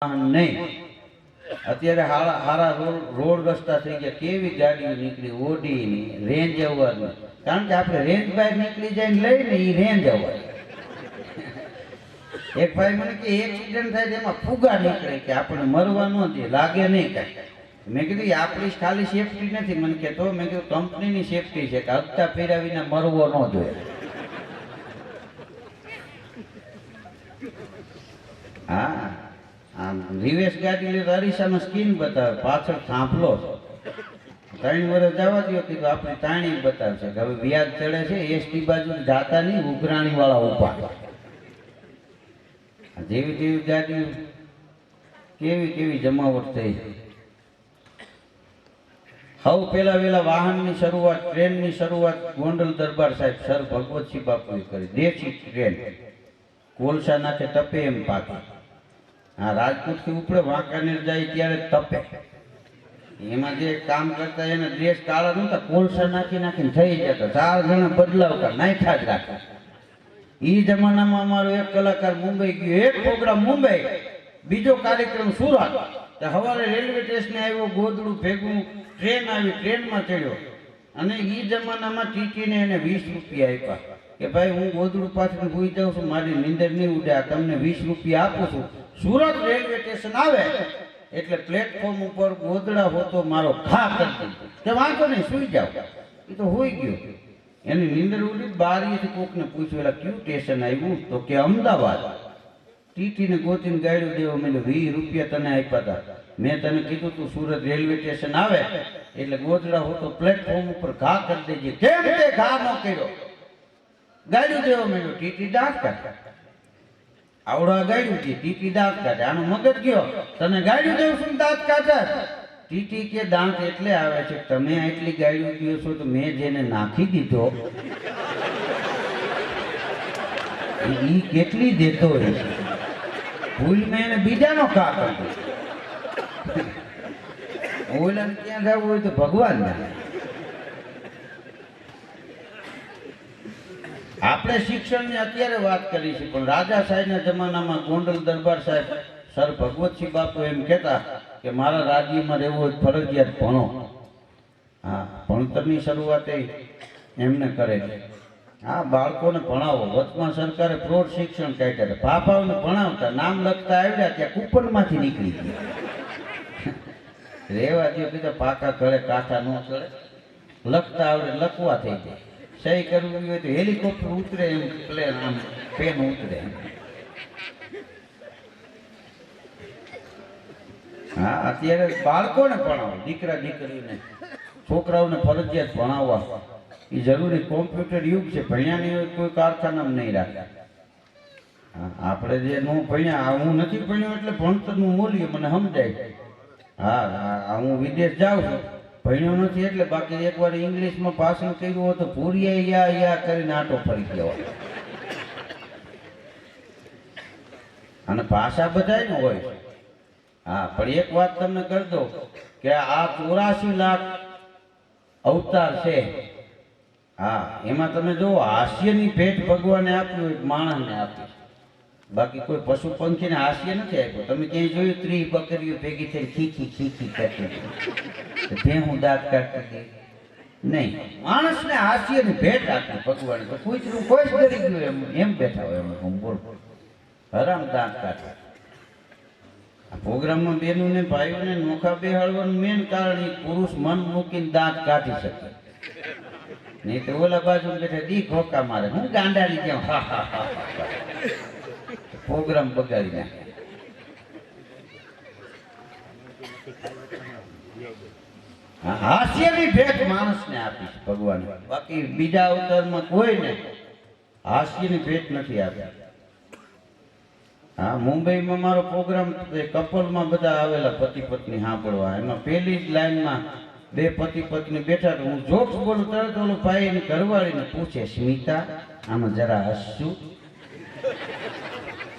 નહીં અત્યારે હારા રોડ રસ્તા થઈ ગયા, કેવી ગાડીઓ નીકળી, ઓડીની, રેન્જ ઓવરની. કારણ કે આપણે રેન્જ બહાર નીકળી જાય ને લઈને એ રેન્જ ઓવર. એક ભાઈ મને કે એક્સિડન્ટ થાય એમાં ફુગા નીકળે કે આપણે મરવા ન દે, લાગે નહીં કાંઈ. મેં કીધું આપણી ખાલી સેફટી નથી. મને કે તો મેં કીધું કંપનીની સેફટી છે કે હપ્તા ફેર્યા વિના મરવો ન જોઈએ. હા, આમ રિવેશ ગાડી લે અરીસામાં સ્કીન બતાવે, પાછળ થાંભલો 3 વર્ષ જવા દો કીધું આપણી તાણી બતાવશે કે હવે વ્યાજ ચડે છે, એસટી બાજુ જાતા નહીં, ઉઘરાણી વાળા ઉભા. જેવી જેવી ગાડી કેવી કેવી જમાવટ થઈ. હવે પેલા વેલા વાહનની શરૂઆત, ટ્રેનની શરૂઆત ગોંડલ દરબાર સાહેબ સર ભગવતસિંહ બાપુએ કરી. દેશી ટ્રેન કોલસા નાખે તપે એમ પાકે. હા, રાજકોટ થી ઉપડે વાંકાનેર જાય ત્યારે તપે. એમાં જે કામ કરતા એને ડ્રેસ કાળા નહોતા, કોલસા નાખી નાખીને થઈ જતા. 4 જણા બદલાવતા, નાખ્યા જ રાખે. એ જમાનામાં અમારો એક કલાકાર મુંબઈ ગયો, એક પ્રોગ્રામ મુંબઈ, બીજો કાર્યક્રમ સુરત. સવારે રેલવે સ્ટેશને આવ્યો, ગોદડું ભેગું, ટ્રેન આવી, ટ્રેનમાં ચડ્યો. અને એ જમાનામાં ટીટીને એને 20 રૂપિયા આપ્યા કે ભાઈ હું ગોદડું પાછળ ભૂઈ જાઉં છું, મારી નીંદર નહીં ઉડે, આ તમને 20 રૂપિયા આપું છું. સુરત રેલવે સ્ટેશન આવે એટલે પ્લેટફોર્મ ઉપર ગોદડા હોતો મારો ઘા કરી દીધો કે વાંધો નહીં સુઈ જાઓ. એ તો હોઈ ગયો, એની નીંદર ઉડી. બારીએથી કોકને પૂછ્યું એટલે કયું સ્ટેશન આવ્યું? તો કે અમદાવાદ. ટીટીને ગોતીને ગાડ્યું દેવો મેં 20 રૂપિયા તને આપ્યા હતા. મેં તને કીધું તું સુરત રેલવે સ્ટેશન આવે એટલે ગોદડા હોતો પ્લેટફોર્મ ઉપર ઘા કરી દેજે. કેમ તે ઘા ન કર્યો? ગાડ્યું દેવો મેં. ટીટી દાંત કાઢે, આવડા ગાડ્યું છે, ટીટી દાંત કાઢે. આનો મગજ ગયો, તને ગાડ્યું દેવું શું દાંત કાઢે? ટીટી કે દાંત એટલે આવે છે તમે આટલી ગાડ્યું ગયો છો તો મેં જેને નાખી દીધો ઈ કેટલી દેતો હોય છે. ભૂલ મેં એને બીજાનો કા કર્યો. ઓલાને ક્યાં જવું હોય તો ભગવાન જાણે. આપણે શિક્ષણની અત્યારે વાત કરી છે, પણ રાજા સાહેબના જમાનામાં ગોંડલ દરબાર સાહેબ સર ભગવતસિંહ બાપુ એમ કહેતા કે મારા રાજ્યમાં રહેવું હોય ફરજિયાત ભણો. હા, ભણતરની શરૂઆત એમને કરે છે. હા, બાળકોને ભણાવો. વચમાં સરકારે પ્રૌઢ શિક્ષણ કાઢ્યા. બાપાઓને ભણાવતા, નામ લખતા આવ્યા ત્યાં કૂપનમાંથી નીકળી ગયા. રેવા દો કીધા, પાકા ઘરે કાંઠા ન ચડે. લખતા આવડે, લખવા થઈ જાય. સહી કરવી હોય તો હેલિકોપ્ટર ઉતરે એમ, પ્લેન આમ પેન ઉતરે. હા, અત્યારે બાળકોને ભણાવો, દીકરા દીકરીને, છોકરાઓને ફરજિયાત ભણાવવા. એ જરૂરી. કોમ્પ્યુટર યુગ છે, ભણ્યાની કોઈ કારખાનામાં નહીં રાખે. હા, આપણે જે ન ભણ્યા, હું નથી ભણ્યો એટલે ભણતરનું મૂલ્ય મને સમજાય. હા, હું વિદેશ જાઉં છું, ભણ્યો નથી એટલે. બાકી એકવાર ઇંગ્લિશમાં ભાષણ કર્યું હોય તો ભૂરિયા યા કરીને આટો ફરી ગયો. અને ભાષા બધાય હોય. હા, પણ એક વાત તમને કરી દઉં કે આ 84 લાખ અવતાર છે. હા, એમાં તમે જો હાસ્યની ભેટ ભગવાને આપ્યું એક માણસને આપી. બાકી કોઈ પશુ પંખીને હાસ્ય નથી આપ્યું. તમે ક્યાંય જોયું 30 બકરીઓ ભેગી થઈ ખીખી ખીખી કરતી ભેહું દાંત કાઢતી નહીં. માણસને હાસ્યની ભેટ આપી ભગવાને. તો કૂતરું કોઈ જ ડરી ગયું એમ બેઠા હોય. એમ બોલ હરામ દાંત કાઢે. આ પ્રોગ્રામમાં બેનોને ભાઈઓને નોખા બેહાડવાનું મેન કારણ એ પુરુષ મન મૂકીને દાંત કાઢી શકે. નહીં તો ઓલા બાજુ બેઠા દી ઘોકા મારે, હું ગાંડાની જેમ હા હા હા પ્રોગ્રામ બગાડી નાખે. હાસ્યની ભેટ માણસને આપી ભગવાન. બાકી બીજા અવતારમાં કોઈને હાસ્યની ભેટ નથી આપી. હા, મુંબઈમાં મારો પ્રોગ્રામ કપલમાં બધા આવેલા પતિ પત્ની સાંભળવા. એમાં પહેલી જ લાઈનમાં 2 પતિ પત્ની બેઠા. તો હું જોક્સ બોલું, તરત ઓલો ભાઈ એની ઘરવાળીને પૂછે, સ્મિતા આમાં જરા હસશું.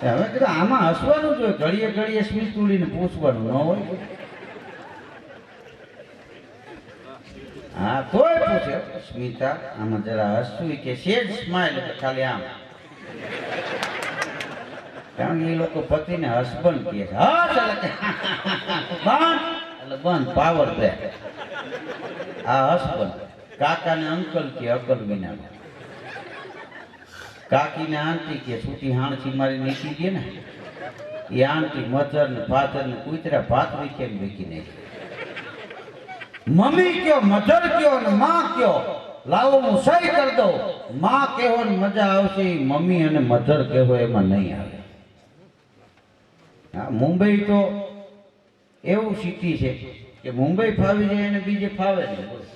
હવે કીધું આમાં હસવાનું જોઈએ, ઘડીએ ઘડીએ સ્મિતુડીને પૂછવાનું ન હોય. હા, કોઈ પૂછે સ્મિતા આમાં જરા હસશું કે સેજ સ્માઈલ, ખાલી આમ. કારણ કે એ લોકો પતિને હસબન્ડ કહે છે. હસ એટલે કે બંધ એટલે બંધ, પાવર દે. આ હસબન્ડ. કાકાને અંકલ કે અકલ વિના. કાકીને આંટી કે છૂટી હાણથી મારી નીકળી ગઈ ને એ આંટી મધર ને ફાધર ને કુતરા ભાત વીખે વીખી નહીં. મમ્મી કયો, મધર કયો ને માં કયો, લાવો હું સહી કરી દઉં. માં કહેવો ને મજા આવશે, મમ્મી અને મધર કહેવો એમાં નહીં આવે. હા, મુંબઈ તો એવું સિટી છે કે મુંબઈ ફાવી જાય અને બીજે ફાવે નહીં.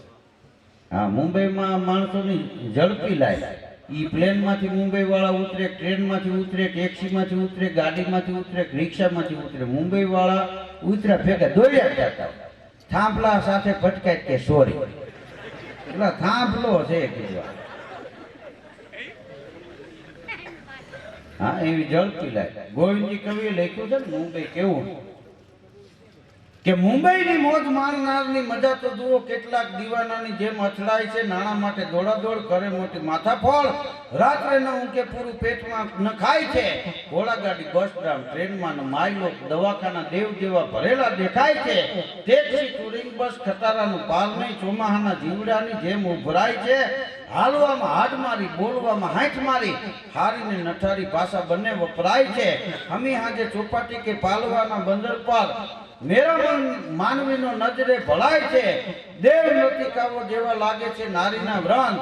હા, મુંબઈમાં માણસોની ઝડપી લાય. ઈ પ્લેનમાંથી મુંબઈ વાળા ઉતરે, ટ્રેનમાંથી ઉતરે, ટેક્સીમાંથી ઉતરે, ગાડીમાંથી ઉતરે, રિક્ષામાંથી ઉતરે. મુંબઈ વાળા ઉતર્યા ભેગા દોડ્યા જતા, થાંભલા સાથે ભટકાય કે સોરી એટલે થાંભલો છે કીધું. હા, એવી ઝડપી લાય. ગોવિંદજી કવિએ લખ્યું છે ને મુંબઈ કેવું કે મુંબઈની મોજ માણનારની મજા તો જુઓ, કેટલાક દીવાનાની જેમ અથડાય છે. નાણાં માટે દોડાદોડ કરે મોટી માથાફોડ, રાત્રે ન ઊંઘે પૂરું પેટમાં ન ખાય છે. ઘોડાગાડી, બસ સ્ટેન્ડ, ટ્રેનમાં માઇલો, દવાખાના દેવ જેવા ભરેલા દેખાય છે. ટેક્સી, ટુરિંગ બસ ખટારાનું પાર નહીં, ચોમાહાના જીવડાની જેમ ઉભરાય છે. હાલવામાં હાડ મારી, બોલવામાં હાથ મારી, હારીને નઠારી ભાષા બંને વપરાય છે. હમી હાજે ચોપાટી કે પાલવાના બંદર પર મેરા માનવીનો નજરે ભળાય છે. દેવ નૃતિકાઓ જેવા લાગે છે નારીના વ્રત,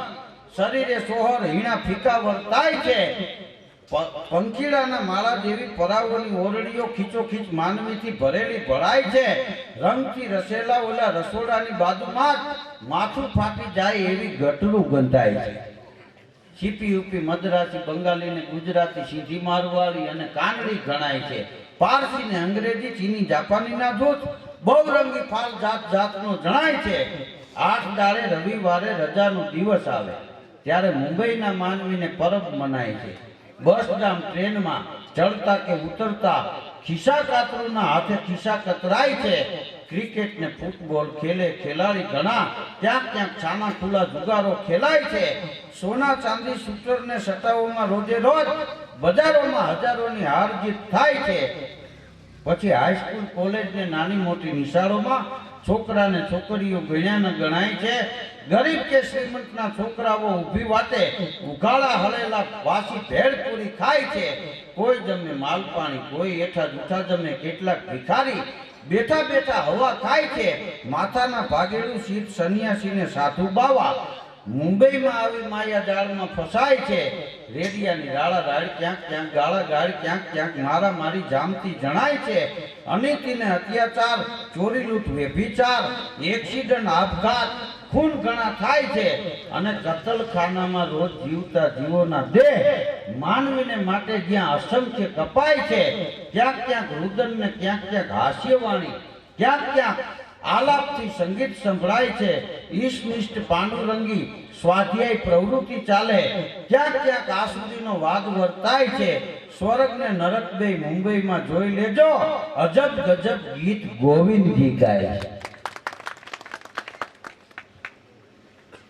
શરીરે સોહર હીણા ફીકા વર્તાય છે. પંખીડાના માળા જેવી પરાવોની ઓરડીઓ ખીચોખીચ માનવીથી ભરેલી ભરાય છે. રંગથી રસેલા ઓલા રસોડાની બાજુમાં માથું ફાટી જાય એવી ગટરું ગંધાય છે. સીપી ઉપી મદ્રાસી, બંગાળી ને ગુજરાતી, સીધી મારવાડી અને કાનડી ગણાય છે. પારસી ને અંગ્રેજી, ચીની, જાપાની ના જૂથ બહુરંગી ફાલ જાત જાતનો જણાય છે. 8 દાડે રવિવારે રજાનો દિવસ આવે ત્યારે મુંબઈના માનવીને પરબ મનાય છે. બસ ગામ, ટ્રેનમાં ચડતા કે ઉતરતા ખિસ્સા કાતરુના હાથે ખિસ્સા કતરાય છે. ક્રિકેટ ને ફૂટબોલ ખેલે ખેલાડી ઘણા, ક્યાંક ક્યાંક છાના ખુલ્લા જુગારો ખેલાય છે. સોના ચાંદી શૂટર ને સટાઓમાં રોજે રોજ બજારોમાં હજારોની હાર જીત થાય છે. પછી હાઈસ્કૂલ, કોલેજ ને નાની મોટી નિશાળોમાં છોકરા ને છોકરીઓ ગણ્યા ન ગણાય છે. ગરીબ કે શ્રીમંતના છોકરાઓ ઊભી વાતે ઉઘાડા હળેલા વાસી ભેળપુરી ખાય છે. કોઈ જમે માલપાણી, કોઈ એઠા જૂઠા જમે, કેટલાક ભિખારી બેઠા બેઠા હવા ખાય છે. માથાના ભાગેલું સીટ સન્યાસીને સાધુ બાવા મુંબઈમાં આવી માયા જાળમાં ફસાય છે. રેડિયાની રાળા રાડ, ક્યાંક ક્યાંક ગાળા ગાળ, ક્યાંક ક્યાંક મારા મારી જામતી જણાય છે. અનિતિને અત્યાચાર, ચોરી લૂંટ, વ્યભિચાર, એક્સિડન્ટ, આપઘાત, ખૂન ઘણા થાય છે. અને કતલખાનામાં રોજ જીવતા જીવોના દેહ માનવીને માટે જ્યાં અસંખ્ય કપાય છે. ક્યાંક ક્યાંક રુદન ને ક્યાંક ક્યાંક હાસ્યવાણી, ક્યાંક ક્યાંક આલાપથી સંગીત સંભળાય છે. ઈષ્ટનિષ્ઠ પાંડુરંગી સ્વાધ્યાય પ્રવૃત્તિ ચાલે. ક્યાંક ક્યાંક આસુરીનો વાદ વર્તાય છે. સ્વર્ગ ને નરક બે મુંબઈમાં જોઈ લેજો, અજબ ગજબ ગીત ગોવિંદજી ગાય છે.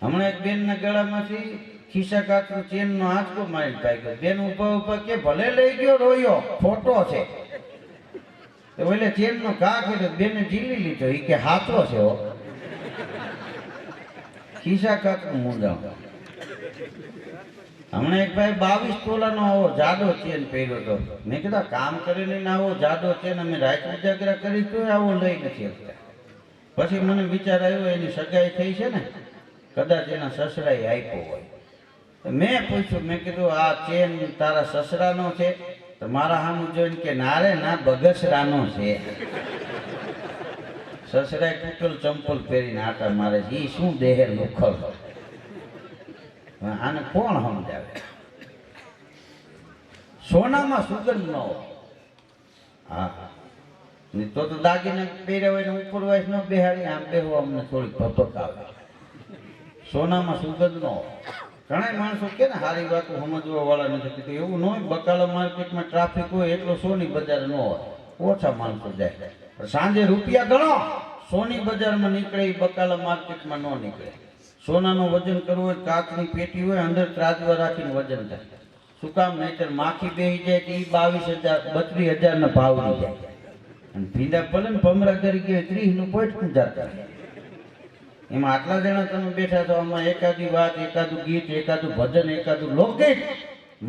હમણાં એક બેન ના ગળામાંથી ખિસ્સા કાતરું ચેન નો આંચકો મારી ભાગ્યો. બેન ઉભા ઉભા કે ભલે લઈ ગયો, રોયો, ફોટો છે. તો એટલે ચેન નો ઘા કર્યો, બેને ઝીલી લીધો. એ કે હાથો છે હો. ખિસ્સા કાતરું મૂંઝાણ. હમણાં એક ભાઈ 22 તોલાનો આવો જાડો ચેન પહેર્યો હતો. મેં કીધું કામ કરીને આવો જાડો ચેન અમે રાત ઉજાગરા કરી તો આવો લઈ નથી શકતા. પછી મને વિચાર આવ્યો એની સગાઈ થઈ છે ને, કદાચ એના સસરાએ આપ્યો હોય. મેં પૂછ્યું, મેં કીધું આ ચેન તારા સસરાનો છે? તો મારા સામું જોઈને કે ના રે ના, બગસરાનો છે. સસરાએ તૂટલ ચંપલ પહેરીને આટા મારે છે. એ શું દેહેર મુખર, આને કોણ સમજાવે? સોનામાં સુગંધ ન હોય. હા, તો દાગીને પહેર્યા હોય ને ઉપરવાસ ન બેહાડી, આમ બેહવા અમને થોડીક ભપક આવે. સોનામાં સુગંધ ન હોય. ઘણા માણસો કે ને સારી વાતો સમજવા વાળા નથી. એવું ન હોય. બકાલા માર્કેટમાં ટ્રાફિક હોય એટલો સોની બજાર ન હોય, ઓછા માણસો જાય. સાંજે રૂપિયા ગણો, સોની બજારમાં નીકળે, બકાલા માર્કેટમાં ન નીકળે. સોનાનું વજન કરવું હોય, કાચની પેટી હોય, અંદર ત્રાજવા રાખીને વજન થાય. શું કામ? નહીતર માખી બેસી જાય તો એ 22,000 32,000 ના ભાવ થઈ જાય. અને ભીંડા ભલે ને ભમરા કરી ગયો 30 નું પોઈન્ટ નું જાતા. એમાં આટલા જણા તમે બેઠા છો, આમાં એકાદી વાત, એકાદું ગીત, એકાદું ભજન, એકાદું લોકગીત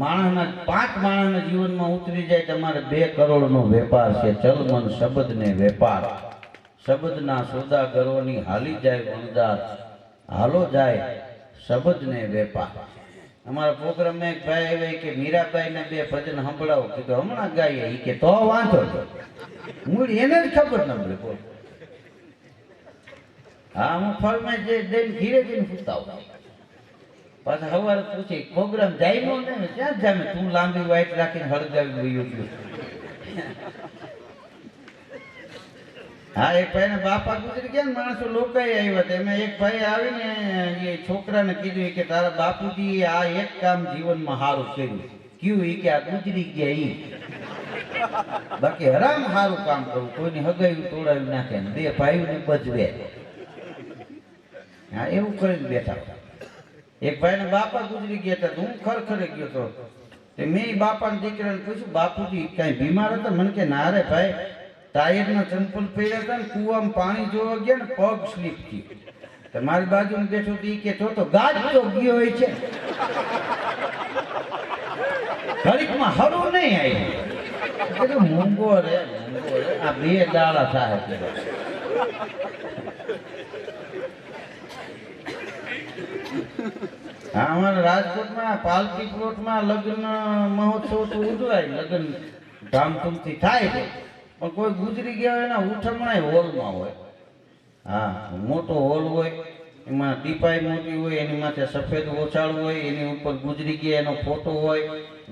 માણસના 5 માણસના જીવનમાં ઉતરી જાય. તમારે 2 કરોડનો વેપાર છે. ચલમન શબ્દને વેપાર, શબ્દના સોદાગરોની હાલી જાય વણદાર, હાલો જાય શબ્દને વેપાર. અમારા પ્રોગ્રામમાં એક ભાઈ આવ્યા કે મીરાબાઈના 2 ભજન સંભળાવો. કીધું હમણાં ગાઈએ. એ કે તો વાંધો મૂળ એને જ ખબર ન પડે. બોલ. હા, હું ફળમાં જે જઈને ઘીરે જઈને સુતા આવું. પાછા સવારે પૂછી પ્રોગ્રામ જાય ને ક્યાં જામે? તું લાંબી વાઈટ રાખીને હળગાવી ગયું. હા, એક ભાઈને બાપા ગુજરી ગયા ને, માણસો લોકાઈ આવ્યા હતા. એમાં એક ભાઈ આવીને એ છોકરાને કીધું કે તારા બાપુજી આ એક કામ જીવનમાં સારું કર્યું. કયું? એ કે આ ગુજરી ગયા ઈ. બાકી હરામ સારું કામ કરવું, કોઈની હગાઈ તોડાવી નાખે ને 2 ભાઈઓને બચવે. હા, એવું કરીને બેઠા. એક ભાઈને બાપા ગુજરી ગયા હતા. હું ખરખરે ગયો હતો. મેં બાપાના દીકરાને પૂછ્યું, બાપુજી કઈ બીમાર હતા? મને કે ના રે ભાઈ, ટાયરના ચંપલ પહેર્યા હતા ને કુવામાં પાણી જોવા ગયા ને પગ સ્લીપ થયું. તમારી બાજુમાં બેઠો તો એ કે તો ગાજ તો ગયો હોય છે, ઘડીકમાં હરું નહીં આવ્યું. મૂંગો રે આ 2 દાડા થાય. હા, અમારા રાજકોટમાં પાલકી પ્લોટમાં લગ્ન મહોત્સવ તો ઉજવાય, લગ્ન ધામધૂમથી થાય છે. પણ કોઈ ગુજરી ગયા હોય એના ઉઠમણાય હોલમાં હોય. હા, મોટો હોલ હોય, એમાં ટીપાઈ મોટી હોય, એની માથે સફેદ ઓછાળ હોય, એની ઉપર ગુજરી ગયા એનો ફોટો હોય,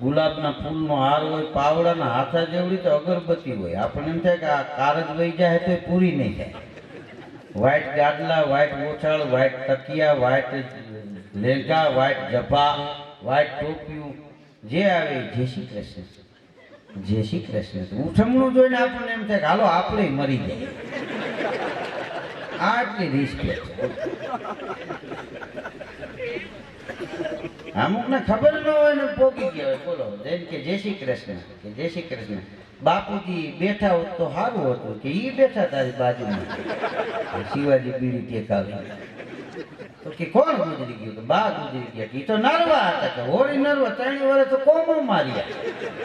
ગુલાબના ફૂલનો હાર હોય, પાવડાના હાથા જેવડી તો અગરબત્તી હોય. આપણને એમ થાય કે આ કારજ વહી જાય તો એ પૂરી નહીં થાય. વ્હાઈટ ગાદલા, વ્હાઈટ ઓછાળ, વ્હાઈટ તકિયા, વ્હાઈટ લેંગા, વ્હાઈટ જભા, વ્હાઈટ ટોપિયું, જે આવે જય શ્રી કૃષ્ણ, જય શ્રી કૃષ્ણ. ઉઠમણું જોઈને આપણને એમ થાય કે હાલો આપણે મરી જાય. આટલી રિસ્ક છે. અમુકને ખબર ન હોય ને પોગી ગયા હોય. બોલો જેમ કે જય શ્રી કૃષ્ણ, કે જય શ્રી કૃષ્ણ. બાપુજી બેઠા હોત તો સારું હતું કે ઈ બેઠા તારી બાજુમાં. શિવાજી બીડી ટેકાવી તો કે કોણ ગુજરી ગયું? તો બા ગુજરી ગયા. એ તો નરવા હતા કે હોળી નરવા 3 વર્ષ તો કોમો માર્યા.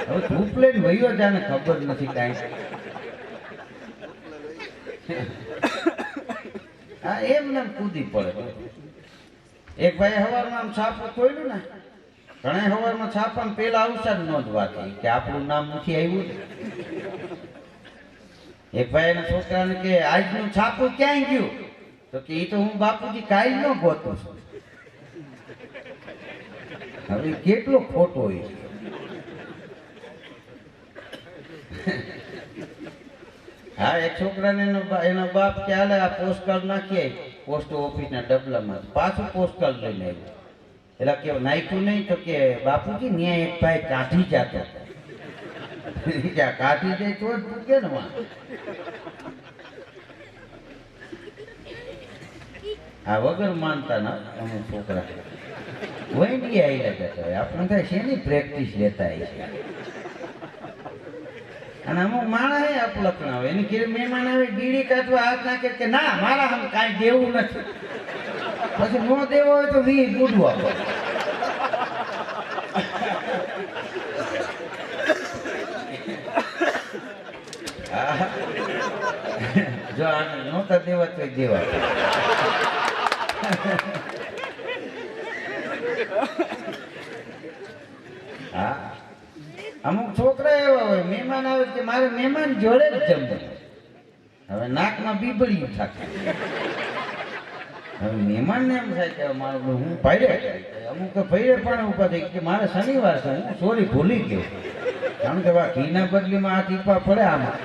હવે ધૂપ લઈને વયો જાને ખબર નથી કાંઈ. હા, એમ નામ કૂદી પડે. એક ભાઈ હવારમાં આમ છાપું ખોલ્યું ને, ઘણા હવારમાં છાપાને પેલા અવસર નોંધવાથી કે આપણું નામ નથી આવ્યું. એક ભાઈ એના છોકરાને કે આજનું છાપું ક્યાંય ગયું? તો કે એ તો હું બાપુજી કાલ નો ગોતું છું. હવે કેટલો ખોટો હોય. હા, એક છોકરાને એનો બાપ કે હાલે આ પોસ્ટકાર્ડ નાખીએ પોસ્ટ ઓફિસના ડબલામાં. પાછું પોસ્ટકાર્ડ લઈને આવ્યું. એટલે કે નાખ્યું નહીં તો કે બાપુજી ન્યાય એક ભાઈ કાઢી જતો. કાઢી જાય તો જ પૂછે ને. આ વગર માનતા ના અમુક છોકરા વૈંડી આવી જતા હોય. આપણે થાય શેની પ્રેક્ટિસ લેતા હોય છે. અને અમુક માણસ અપલખણા હોય. એની ઘેર મહેમાન આવે બીડી કાઢવા હાથ નાખે કે ના મારા હમ કાંઈ દેવું નથી. પછી નો દેવો હોય તો 20 બુડવા પડે. જો આને નહોતા દેવા તો દેવા. હા, અમુક છોકરા એવા હોય મહેમાન આવે કે મારે મહેમાન જોડે જ જમવું. હવે નાકમાં બીબડી થાકે. હવે મહેમાનને એમ થાય કે મારું હું ભાઈરે. અમુક ભાઈરે પણ ઉભા થઈ કે મારે શનિવાર છે, હું સોરી ભૂલી ગયો. કારણ કે ઘીના બદલીમાં આ ટીપા પડે આમાં.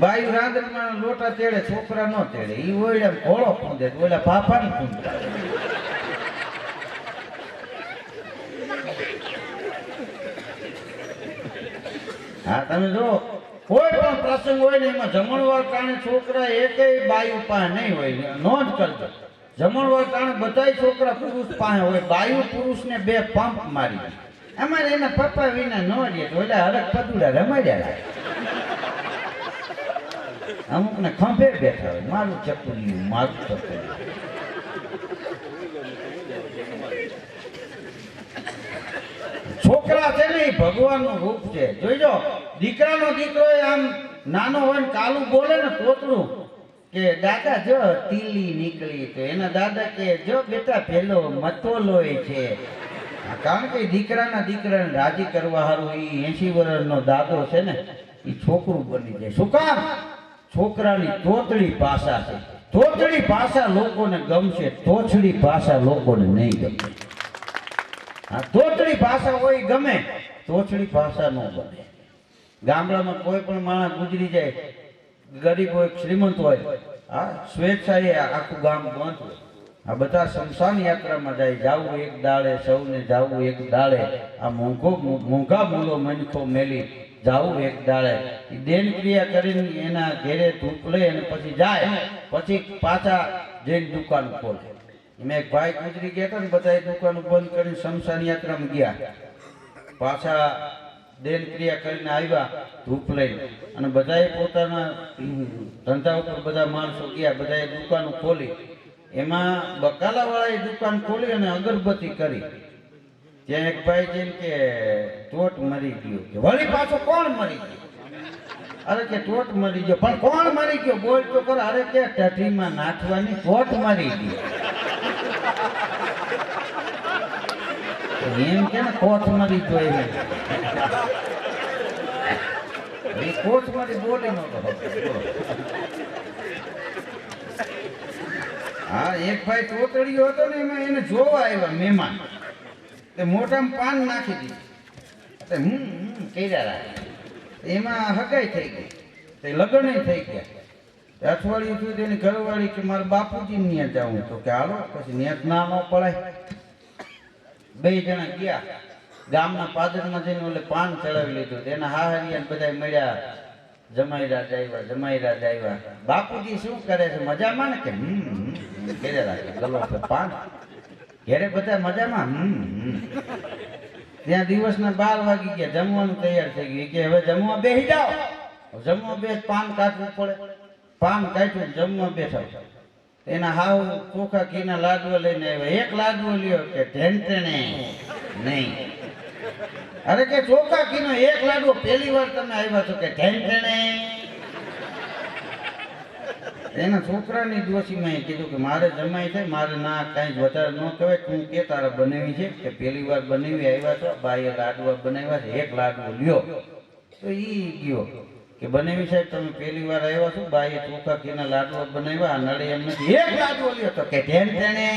બાયું રાંદરમાં લોટા તેડે, છોકરા ન તેડે. એ ઓયડા ઘોડો ખૂંદે, ઓલા ફાફાને ખૂંદતા. હા, તમે જો કોઈ પણ પ્રસંગ હોય ને એમાં જમણવાર કારણે છોકરા એકેય બાયું પા નહીં હોય. નોંધ કરજો, જમણવાર ટાણે બધાય છોકરા પુરુષ પાસે હોય, બાયું પુરુષને 2 પંપ મારી દે. અમારે એના પપ્પા વિના ન રહે તો એટલે હરક પદુડા રમાડ્યા. અમુકને ખંભે બેઠા હોય, મારું ચપુલિયું, મારું ચપુલિયું. છોકરા છે ને એ ભગવાનનું રૂપ છે. જોઈજો, દીકરાનો દીકરો આમ નાનો હોય ને કાલું બોલે ને તોતરું કે દાદા જો તીલી નીકળી, તો એના દાદા કે જો બેટા પેલો મતોલોય છે. કારણ કે દીકરાને રાજી કરવા હારું એ 80 વર્ષનો દાદો છે ને એ છોકરું બની જાય. શું કામ? છોકરાની તોતડી ભાષા છે. તોતડી ભાષા લોકોને ગમશે, તોછડી ભાષા લોકોને નહીં ગમે. હા, તોતડી ભાષા હોય ગમે, તોછડી ભાષા ન ગમે. ગામડામાં કોઈ પણ માણસ ગુજરી જાય, ગરીબ હોય શ્રીમંત હોય, હા, સ્વેચ્છાએ આખું ગામ બંધ હોય. આ બધા શમશાન યાત્રામાં જાય, જાવું એક દાડે સૌને જાવું એક દાડે, આ મોંઘા મૂલો મનખો મેલી જાવું એક દાડે. દેન ક્રિયા કરીને એના ઘેરે ધૂપ લે અને પછી જાય, પછી પાછા જઈને દુકાન ખોલે. મેં એક ભાઈ ગુજરી ગયા હતા ને, બધા દુકાનો બંધ કરીને શમશાન યાત્રામાં ગયા, પાછા દેન ક્રિયા કરીને આવ્યા ધૂપ લઈને, અને બધાએ પોતાના ધંધા ઉપર બધા માણસો ગયા, બધાએ દુકાનો ખોલી. એમાં બકાલાવાળાએ દુકાન ખોલી અને અગરબત્તી કરી. ત્યાં એક ભાઈ જેમ કે ટોટ મરી ગયો, કે વળી પાછો કોણ મરી ગયો? અરે કે ટોટ મરી ગયો. પણ કોણ મરી ગયો? બોલ તો કરો. અરે કે ટઠીમાં નાખવાની ટોટ મરી ગયો. એમ કે ને કોઠ મરી ગયો, એ કોઠ મરી બોલી નતો. હા, એક ભાઈ ટોટડીયો હતો ને, એમાં એને જોવા આવ્યા મહેમાન, તે મોઢામાં પાન નાખી દીધું, કર્યા રાખે. એમાં હગાઈ થઈ ગઈ, તે લગ્ન થઈ ગયા. અઠવાડિયું સુધી એની ઘરવાળી કે મારા બાપુજી ત્યાં જાઉં, તો કે હાલો. પછી નેત ના ન પડાય. 2 જણા ગયા ગામના પાદરમાં જઈને ઓલે પાન ચડાવી લીધું. એના હાહરિયા બધા મળ્યા, જમાઈરાજ આવ્યા. બાપુજી શું કરે છે? મજામાં ને? કે ઘેરે રાખે ગલો પાન. ઘેરે બધા મજામાં? ત્યાં દિવસના 12 વાગી ગયા, જમવાનું તૈયાર થઈ ગયું. કે હવે જમવા બેસી જાઓ. જમવા બેસ, પાન કાઢવું પડે. પાન કાઢ્યું, જમવા બેઠા. એના હાવ ચોખા ઘીના લાડવા લઈને આવ્યા. એક લાડવો લ્યો કે ઢેંટણે નહીં. અરે કે ચોખા ઘીનો એક લાડવો પહેલી વાર તમે આવ્યા છો કે ઢેંટણે? એના છોકરાની ડોશીમાં કીધું કે મારે જમાઈ થાય, મારે ના કાંઈ વધારે ન કહેવાય. તું કે તારા બનાવી છે કે પહેલી વાર બનાવી આવ્યા છો? બાઈએ લાડવા બનાવ્યા છે, એક લાડવો લ્યો. તો ઈ ગયો કે બનાવી સાહેબ તમે પહેલી વાર આવ્યા છો, બાઈએ ચોખા ઘીના લાડવા બનાવ્યા, નડે એમ નથી, એક લાડવો લ્યો. તો કે ઢેંટણે